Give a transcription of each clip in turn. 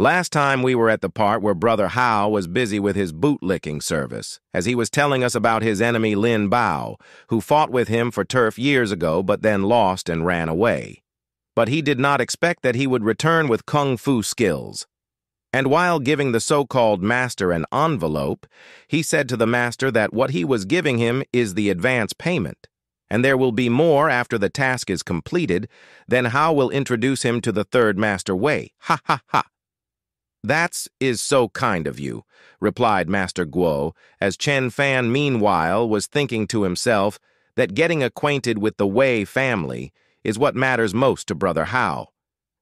Last time we were at the part where Brother Hao was busy with his bootlicking service, as he was telling us about his enemy Lin Bao, who fought with him for turf years ago but then lost and ran away. But he did not expect that he would return with kung fu skills. And while giving the so-called master an envelope, he said to the master that what he was giving him is the advance payment, and there will be more after the task is completed. Then Hao will introduce him to the third master way. Ha ha ha. "That is so kind of you," replied Master Guo, as Chen Fan meanwhile was thinking to himself that getting acquainted with the Wei family is what matters most to Brother Hao.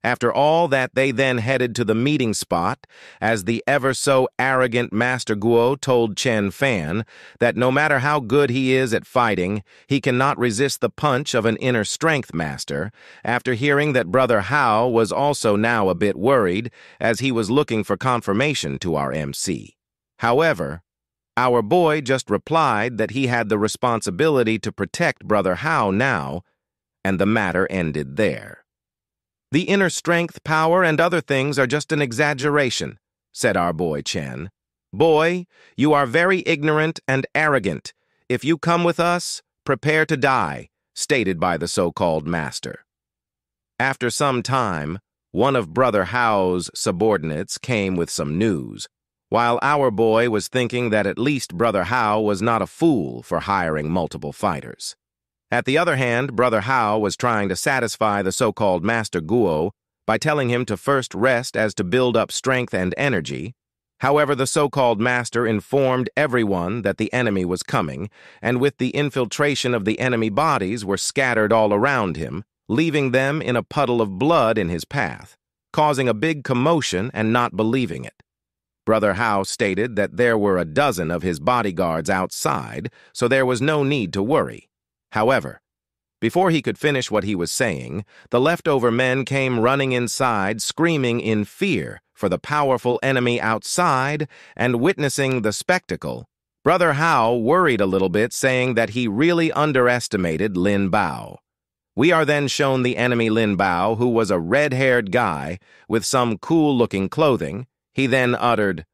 After all that, they then headed to the meeting spot, as the ever-so-arrogant Master Guo told Chen Fan that no matter how good he is at fighting, he cannot resist the punch of an inner strength master, after hearing that Brother Hao was also now a bit worried, as he was looking for confirmation to our MC. However, our boy just replied that he had the responsibility to protect Brother Hao now, and the matter ended there. "The inner strength, power, and other things are just an exaggeration," said our boy Chen. "Boy, you are very ignorant and arrogant. If you come with us, prepare to die," stated by the so-called master. After some time, one of Brother Hao's subordinates came with some news, while our boy was thinking that at least Brother Hao was not a fool for hiring multiple fighters. At the other hand, Brother Hao was trying to satisfy the so-called Master Guo by telling him to first rest as to build up strength and energy. However, the so-called master informed everyone that the enemy was coming, and with the infiltration of the enemy bodies were scattered all around him, leaving them in a puddle of blood in his path, causing a big commotion and not believing it. Brother Hao stated that there were a dozen of his bodyguards outside, so there was no need to worry. However, before he could finish what he was saying, the leftover men came running inside, screaming in fear for the powerful enemy outside, and witnessing the spectacle, Brother Hao worried a little bit, saying that he really underestimated Lin Bao. We are then shown the enemy Lin Bao, who was a red-haired guy with some cool-looking clothing. He then uttered,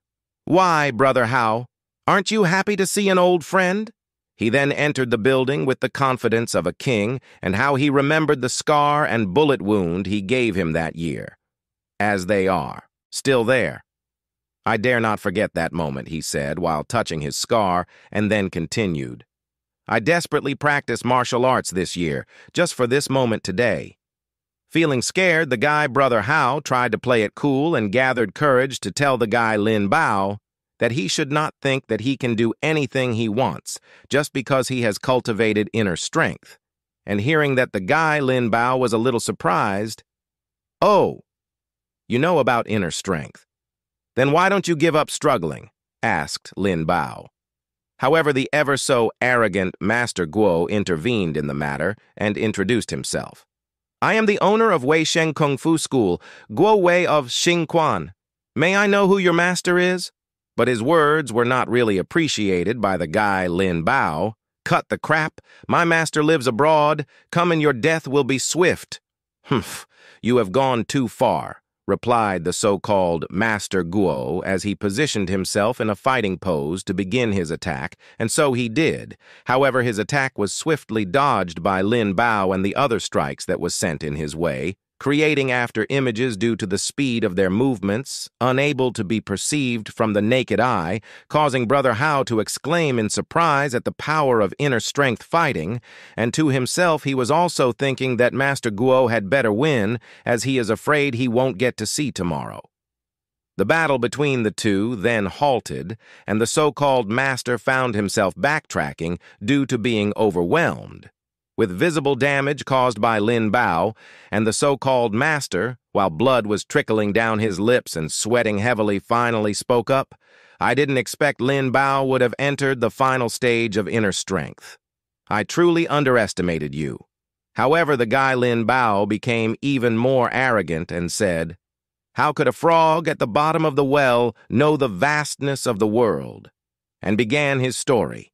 "Why, Brother Hao, aren't you happy to see an old friend?" He then entered the building with the confidence of a king, and how he remembered the scar and bullet wound he gave him that year. As they are, still there. "I dare not forget that moment," he said, while touching his scar, and then continued. "I desperately practiced martial arts this year, just for this moment today." Feeling scared, the guy Brother Hao tried to play it cool and gathered courage to tell the guy Lin Bao that he should not think that he can do anything he wants just because he has cultivated inner strength. And hearing that the guy Lin Bao was a little surprised, "Oh, you know about inner strength. Then why don't you give up struggling?" asked Lin Bao. However, the ever-so-arrogant Master Guo intervened in the matter and introduced himself. "I am the owner of Wei Sheng Kung Fu School, Guo Wei of Xingquan. May I know who your master is?" But his words were not really appreciated by the guy Lin Bao. "Cut the crap. My master lives abroad. Come and your death will be swift." "Humph, you have gone too far," replied the so-called Master Guo as he positioned himself in a fighting pose to begin his attack, and so he did. However, his attack was swiftly dodged by Lin Bao and the other strikes that was sent in his way, creating after images due to the speed of their movements, unable to be perceived from the naked eye, causing Brother Hao to exclaim in surprise at the power of inner strength fighting, and to himself he was also thinking that Master Guo had better win, as he is afraid he won't get to see tomorrow. The battle between the two then halted, and the so-called master found himself backtracking due to being overwhelmed, with visible damage caused by Lin Bao, and the so-called master, while blood was trickling down his lips and sweating heavily, finally spoke up. "I didn't expect Lin Bao would have entered the final stage of inner strength. I truly underestimated you." However, the guy Lin Bao became even more arrogant and said, "How could a frog at the bottom of the well know the vastness of the world?" and began his story.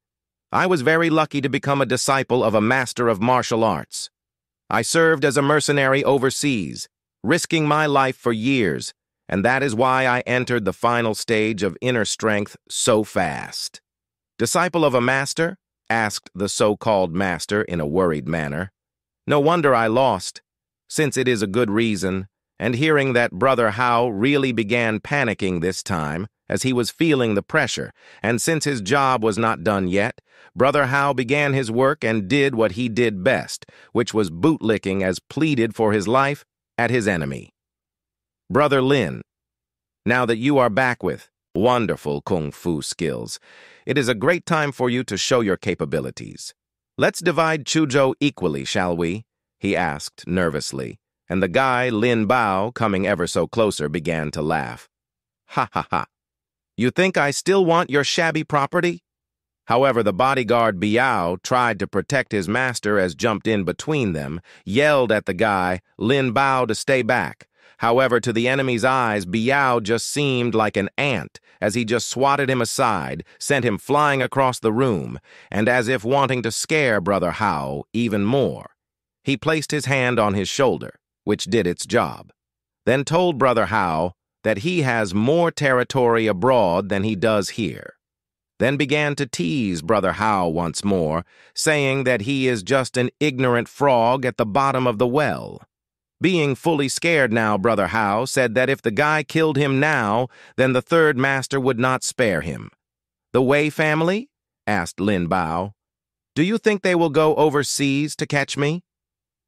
"I was very lucky to become a disciple of a master of martial arts. I served as a mercenary overseas, risking my life for years, and that is why I entered the final stage of inner strength so fast. Disciple of a master? Asked the so-called master in a worried manner. No wonder I lost, since it is a good reason, and hearing that Brother Hao really began panicking this time, as he was feeling the pressure, and since his job was not done yet, Brother Hao began his work and did what he did best, which was bootlicking as pleaded for his life at his enemy. Brother Lin, now that you are back with wonderful kung fu skills, it is a great time for you to show your capabilities. Let's divide Chuzhou equally, shall we? He asked nervously, and the guy, Lin Bao, coming ever so closer, began to laugh. Ha ha ha. You think I still want your shabby property? However, the bodyguard Biao tried to protect his master as jumped in between them, yelled at the guy, Lin Bao, to stay back. However, to the enemy's eyes, Biao just seemed like an ant, as he just swatted him aside, sent him flying across the room, and as if wanting to scare Brother Hao even more. He placed his hand on his shoulder, which did its job, then told Brother Hao that he has more territory abroad than he does here. Then began to tease Brother Hao once more, saying that he is just an ignorant frog at the bottom of the well. Being fully scared now, Brother Hao said that if the guy killed him now, then the third master would not spare him. The Wei family? Asked Lin Bao. Do you think they will go overseas to catch me?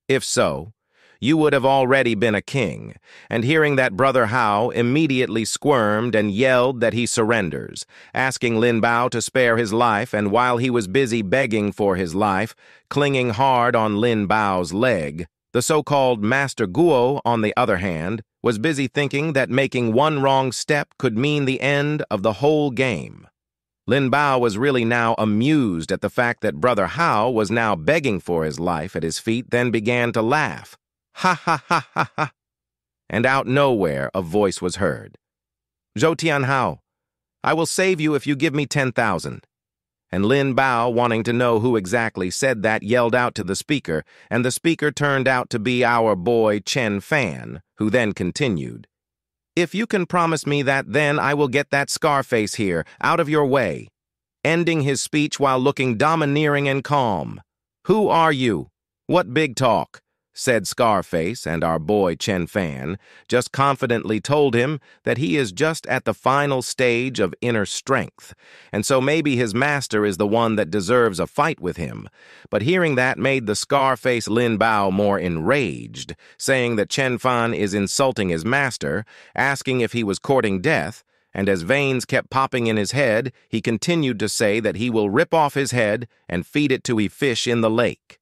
If so, you would have already been a king, and hearing that, Brother Hao immediately squirmed and yelled that he surrenders, asking Lin Bao to spare his life, and while he was busy begging for his life, clinging hard on Lin Bao's leg, the so-called Master Guo, on the other hand, was busy thinking that making one wrong step could mean the end of the whole game. Lin Bao was really now amused at the fact that Brother Hao was now begging for his life at his feet, then began to laugh. Ha ha ha ha ha. And out nowhere a voice was heard. Zhou Tianhao, I will save you if you give me 10,000. And Lin Bao, wanting to know who exactly said that, yelled out to the speaker, and the speaker turned out to be our boy Chen Fan, who then continued. If you can promise me that, then I will get that Scarface here, out of your way. Ending his speech while looking domineering and calm. Who are you? What big talk? Said Scarface, and our boy Chen Fan just confidently told him that he is just at the final stage of inner strength, and so maybe his master is the one that deserves a fight with him. But hearing that made the Scarface Lin Bao more enraged, saying that Chen Fan is insulting his master, asking if he was courting death, and as veins kept popping in his head, he continued to say that he will rip off his head and feed it to a fish in the lake.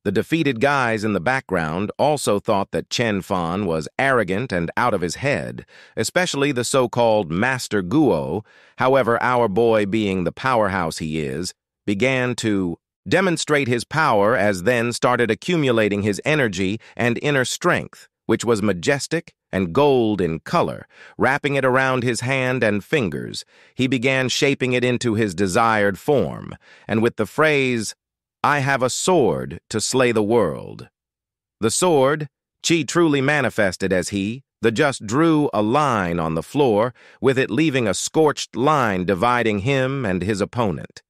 The defeated guys in the background also thought that Chen Fan was arrogant and out of his head, especially the so-called Master Guo. However, our boy, being the powerhouse he is, began to demonstrate his power, as then started accumulating his energy and inner strength, which was majestic and gold in color. Wrapping it around his hand and fingers, he began shaping it into his desired form, and with the phrase, I have a sword to slay the world. The sword, Chi truly manifested as he, the just drew a line on the floor, with it leaving a scorched line dividing him and his opponent.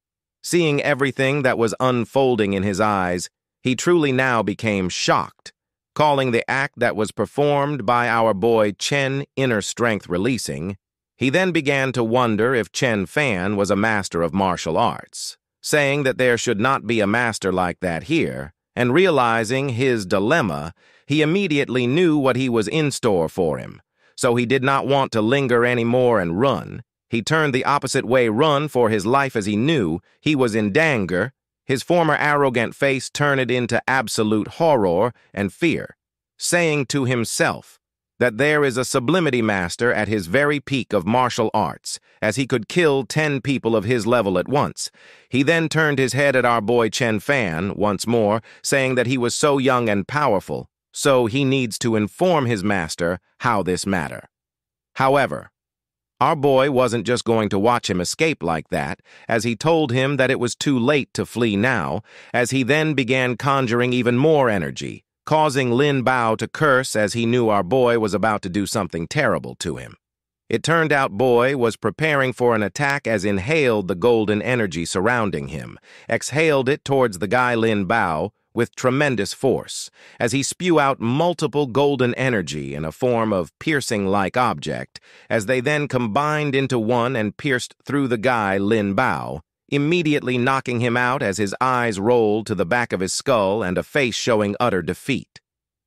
Seeing everything that was unfolding in his eyes, he truly now became shocked, calling the act that was performed by our boy Chen inner strength releasing. He then began to wonder if Chen Fan was a master of martial arts, saying that there should not be a master like that here, and realizing his dilemma, he immediately knew what he was in store for him. So he did not want to linger any more and run. He turned the opposite way, run for his life, as he knew he was in danger. His former arrogant face turned into absolute horror and fear, saying to himself that there is a sublimity master at his very peak of martial arts, as he could kill 10 people of his level at once. He then turned his head at our boy Chen Fan once more, saying that he was so young and powerful, so he needs to inform his master how this matter. However, our boy wasn't just going to watch him escape like that, as he told him that it was too late to flee now, as he then began conjuring even more energy, causing Lin Bao to curse, as he knew our boy was about to do something terrible to him. It turned out Boy was preparing for an attack as inhaled the golden energy surrounding him, exhaled it towards the guy Lin Bao with tremendous force, as he spew out multiple golden energy in a form of piercing-like object, as they then combined into one and pierced through the guy Lin Bao, immediately knocking him out as his eyes rolled to the back of his skull and a face showing utter defeat.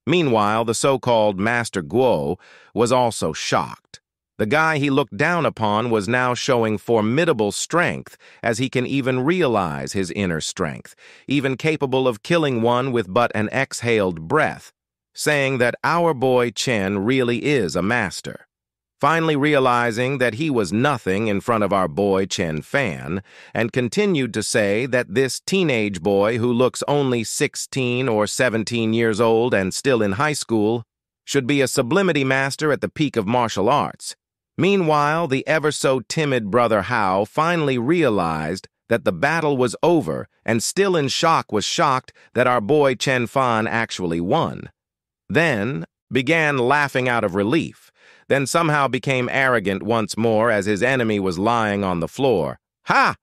Meanwhile, the so-called Master Guo was also shocked. The guy he looked down upon was now showing formidable strength, as he can even realize his inner strength, even capable of killing one with but an exhaled breath, saying that our boy Chen really is a master. Finally realizing that he was nothing in front of our boy Chen Fan, and continued to say that this teenage boy who looks only 16 or 17 years old and still in high school should be a sublimity master at the peak of martial arts. Meanwhile, the ever-so-timid brother Hao finally realized that the battle was over and still in shock was shocked that our boy Chen Fan actually won. Then began laughing out of relief, then somehow became arrogant once more as his enemy was lying on the floor. "Ha!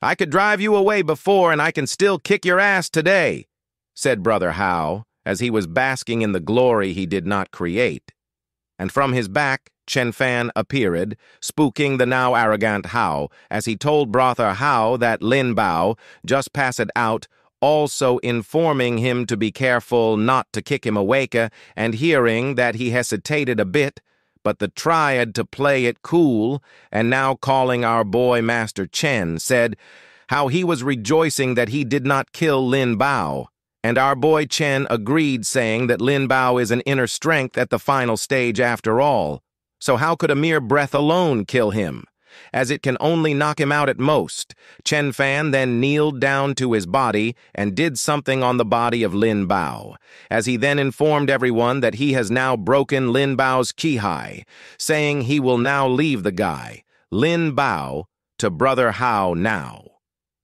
I could drive you away before and I can still kick your ass today," said brother Hao, as he was basking in the glory he did not create. And from his back, Chen Fan appeared, spooking the now arrogant Hao, as he told brother Hao that Lin Bao just passed out, also informing him to be careful not to kick him awake, and hearing that he hesitated a bit, but the triad to play it cool, and now calling our boy Master Chen, said how he was rejoicing that he did not kill Lin Bao, and our boy Chen agreed, saying that Lin Bao is an inner strength at the final stage after all. So how could a mere breath alone kill him? As it can only knock him out at most. Chen Fan then kneeled down to his body and did something on the body of Lin Bao, as he then informed everyone that he has now broken Lin Bao's Qihai, saying he will now leave the guy, Lin Bao, to brother Hao now,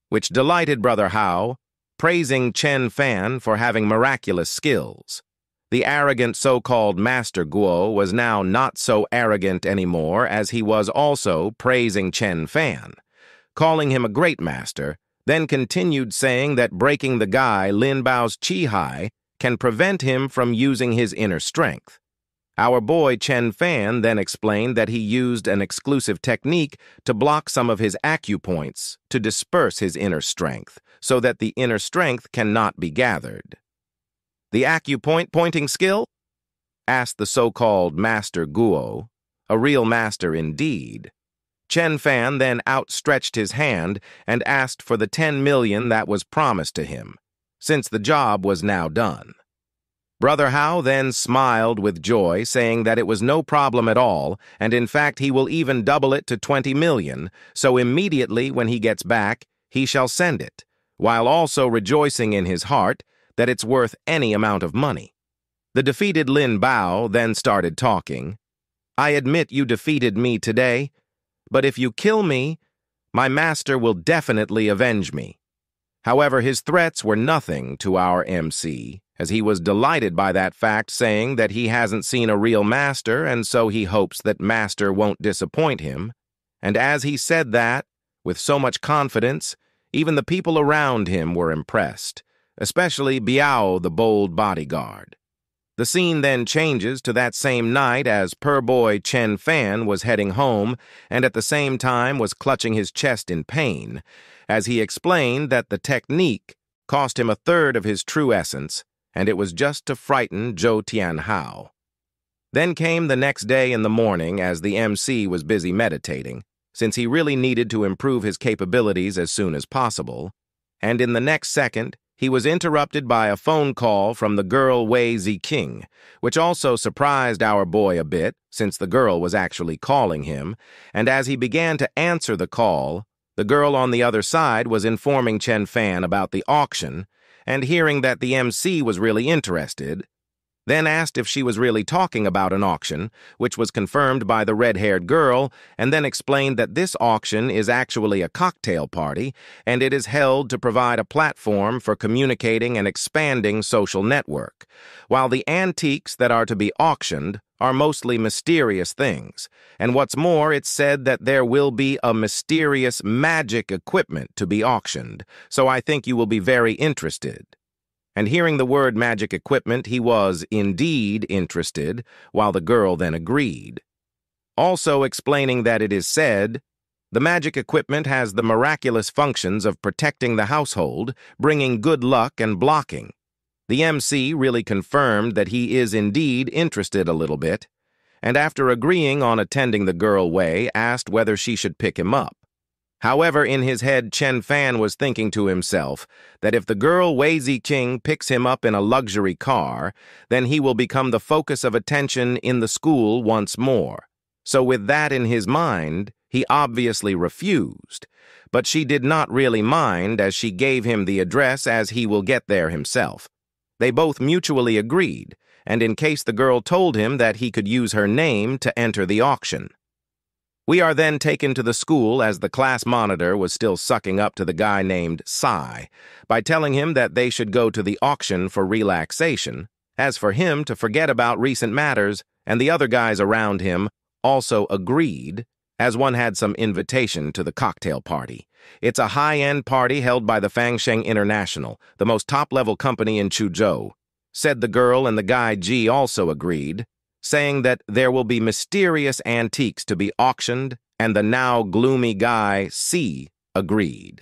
which delighted brother Hao, praising Chen Fan for having miraculous skills. The arrogant so-called Master Guo was now not so arrogant anymore, as he was also praising Chen Fan, calling him a great master, then continued saying that breaking the guy Lin Bao's Qihai can prevent him from using his inner strength. Our boy Chen Fan then explained that he used an exclusive technique to block some of his acupoints to disperse his inner strength, so that the inner strength cannot be gathered. "The acupoint pointing skill?" asked the so-called Master Guo, a real master indeed. Chen Fan then outstretched his hand and asked for the 10 million that was promised to him, since the job was now done. Brother Hao then smiled with joy, saying that it was no problem at all, and in fact he will even double it to 20 million, so immediately when he gets back, he shall send it, while also rejoicing in his heart that it's worth any amount of money. The defeated Lin Bao then started talking. "I admit you defeated me today, but if you kill me, my master will definitely avenge me." However, his threats were nothing to our MC, as he was delighted by that fact, saying that he hasn't seen a real master, and so he hopes that master won't disappoint him. And as he said that, with so much confidence, even the people around him were impressed, especially Biao, the bold bodyguard. The scene then changes to that same night as per boy Chen Fan was heading home and at the same time was clutching his chest in pain, as he explained that the technique cost him a third of his true essence, and it was just to frighten Zhou Tianhao. Then came the next day in the morning as the MC was busy meditating, since he really needed to improve his capabilities as soon as possible, and in the next second, he was interrupted by a phone call from the girl Wei Ziqing, which also surprised our boy a bit, since the girl was actually calling him, and as he began to answer the call, the girl on the other side was informing Chen Fan about the auction, and hearing that the MC was really interested, then asked if she was really talking about an auction, which was confirmed by the red-haired girl, and then explained that this auction is actually a cocktail party, and it is held to provide a platform for communicating and expanding social network, while the antiques that are to be auctioned are mostly mysterious things, and what's more, it's said that there will be a mysterious magic equipment to be auctioned, so I think you will be very interested. And hearing the word magic equipment, he was indeed interested, while the girl then agreed. Also explaining that it is said, the magic equipment has the miraculous functions of protecting the household, bringing good luck and blocking. The MC really confirmed that he is indeed interested a little bit, and after agreeing on attending the girl Wei, asked whether she should pick him up. However, in his head, Chen Fan was thinking to himself that if the girl Wei Ziqing picks him up in a luxury car, then he will become the focus of attention in the school once more. So with that in his mind, he obviously refused, but she did not really mind as she gave him the address as he will get there himself. They both mutually agreed, and in case the girl told him that he could use her name to enter the auction. We are then taken to the school as the class monitor was still sucking up to the guy named Sai by telling him that they should go to the auction for relaxation, as for him to forget about recent matters, and the other guys around him also agreed, as one had some invitation to the cocktail party. It's a high-end party held by the Fangsheng International, the most top-level company in Chuzhou. Said the girl, and the guy G also agreed, saying that there will be mysterious antiques to be auctioned, and the now gloomy guy C agreed.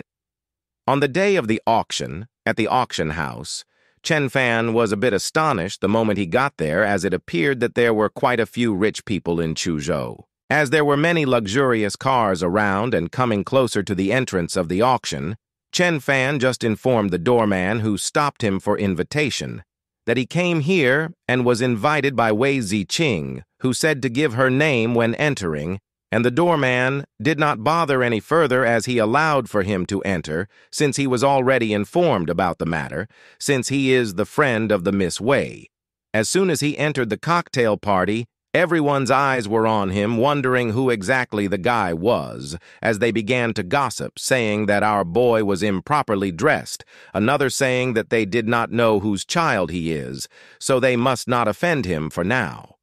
On the day of the auction, at the auction house, Chen Fan was a bit astonished the moment he got there, as it appeared that there were quite a few rich people in Chuzhou. As there were many luxurious cars around and coming closer to the entrance of the auction, Chen Fan just informed the doorman who stopped him for invitation that he came here and was invited by Wei Ziqing, who said to give her name when entering, and the doorman did not bother any further as he allowed for him to enter, since he was already informed about the matter, since he is the friend of the Miss Wei. As soon as he entered the cocktail party, everyone's eyes were on him, wondering who exactly the guy was, as they began to gossip, saying that our boy was improperly dressed, another saying that they did not know whose child he is, so they must not offend him for now.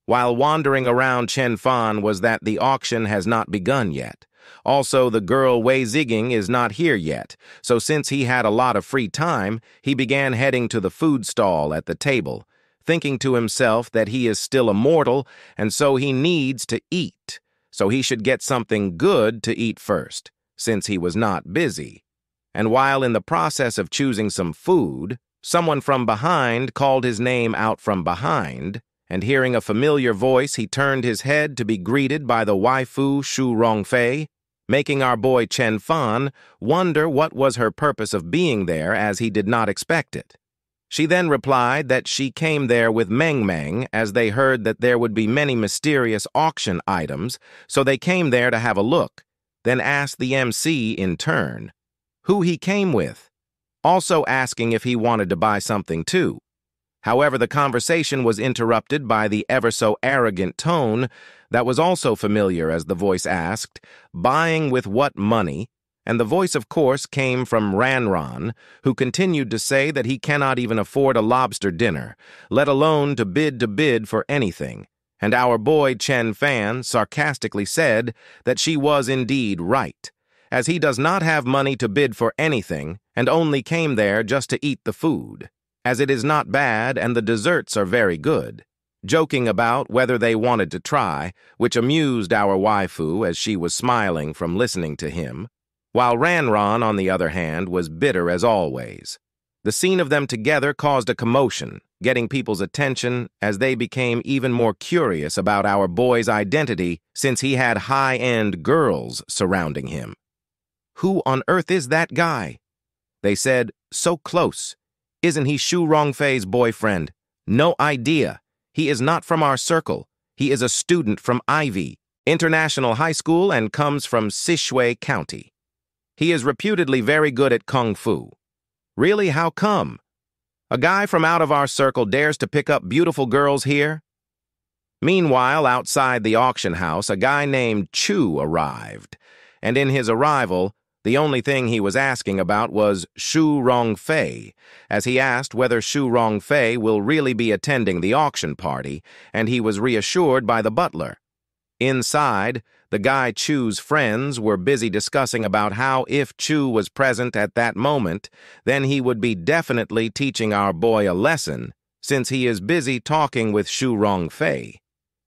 While wandering around Chen Fan was that the auction has not begun yet. Also, the girl Wei Ziqing is not here yet, so since he had a lot of free time, he began heading to the food stall at the table, thinking to himself that he is still immortal and so he needs to eat, so he should get something good to eat first, since he was not busy. And while in the process of choosing some food, someone from behind called his name out from behind, and hearing a familiar voice, he turned his head to be greeted by the waifu Shu Rongfei, making our boy Chen Fan wonder what was her purpose of being there, as he did not expect it. She then replied that she came there with Meng Meng, as they heard that there would be many mysterious auction items, so they came there to have a look, then asked the MC in turn who he came with, also asking if he wanted to buy something too. However, the conversation was interrupted by the ever-so-arrogant tone that was also familiar as the voice asked, buying with what money? And the voice, of course, came from Ranran, who continued to say that he cannot even afford a lobster dinner, let alone to bid for anything. And our boy Chen Fan sarcastically said that she was indeed right, as he does not have money to bid for anything and only came there just to eat the food, as it is not bad and the desserts are very good, joking about whether they wanted to try, which amused our waifu as she was smiling from listening to him, while Ranran, on the other hand, was bitter as always. The scene of them together caused a commotion, getting people's attention as they became even more curious about our boy's identity since he had high-end girls surrounding him. Who on earth is that guy? They said, so close. Isn't he Shu Rongfei's boyfriend? No idea. He is not from our circle. He is a student from Ivy International High School and comes from Sishui County. He is reputedly very good at Kung Fu. Really, how come? A guy from out of our circle dares to pick up beautiful girls here? Meanwhile, outside the auction house, a guy named Chu arrived, and in his arrival, The only thing he was asking about was Shu Rongfei, as he asked whether Shu Rongfei will really be attending the auction party, and he was reassured by the butler. Inside, the guy Chu's friends were busy discussing about how if Chu was present at that moment, then he would be definitely teaching our boy a lesson, since he is busy talking with Shu Rongfei.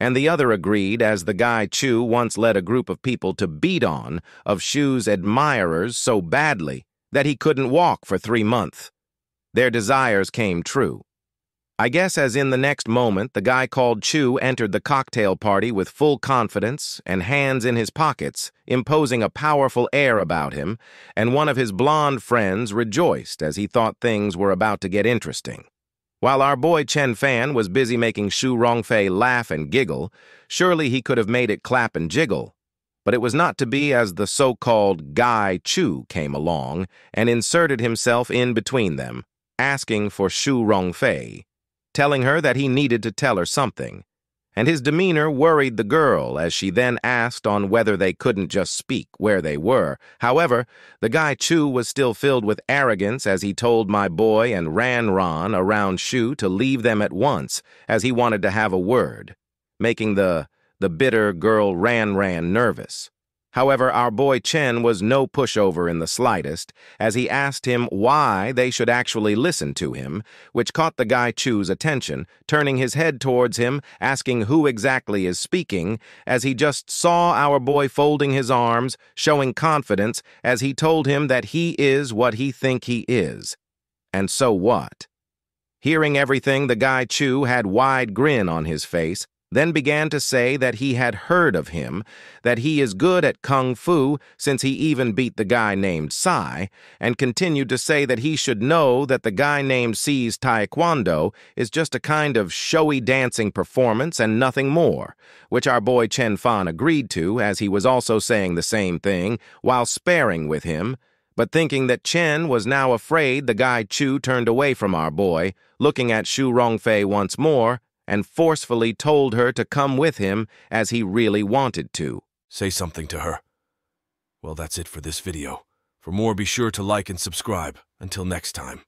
And the other agreed, as the guy Chu once led a group of people to beat on of Shu's admirers so badly that he couldn't walk for 3 months. Their desires came true. I guess as in the next moment, the guy called Chu entered the cocktail party with full confidence and hands in his pockets, imposing a powerful air about him, and one of his blonde friends rejoiced as he thought things were about to get interesting. While our boy Chen Fan was busy making Shu Rongfei laugh and giggle, surely he could have made it clap and jiggle. But it was not to be, as the so-called Guy Chu came along and inserted himself in between them, asking for Shu Rongfei, telling her that he needed to tell her something. And his demeanor worried the girl as she then asked on whether they couldn't just speak where they were. However, the guy Chu was still filled with arrogance as he told my boy and Ran Ran around Shu to leave them at once, as he wanted to have a word, making the bitter girl Ran Ran nervous. However, our boy Chen was no pushover in the slightest, as he asked him why they should actually listen to him, which caught the guy Chu's attention, turning his head towards him, asking who exactly is speaking, as he just saw our boy folding his arms, showing confidence, as he told him that he is what he think he is. And so what? Hearing everything, the guy Chu had wide grin on his face, then began to say that he had heard of him, that he is good at kung fu since he even beat the guy named Sai, and continued to say that he should know that the guy named C's taekwondo is just a kind of showy dancing performance and nothing more, which our boy Chen Fan agreed to, as he was also saying the same thing while sparring with him, but thinking that Chen was now afraid, the guy Chu turned away from our boy, looking at Shu Rongfei once more, and forcefully told her to come with him as he really wanted to. Say something to her. Well, that's it for this video. For more, be sure to like and subscribe. Until next time.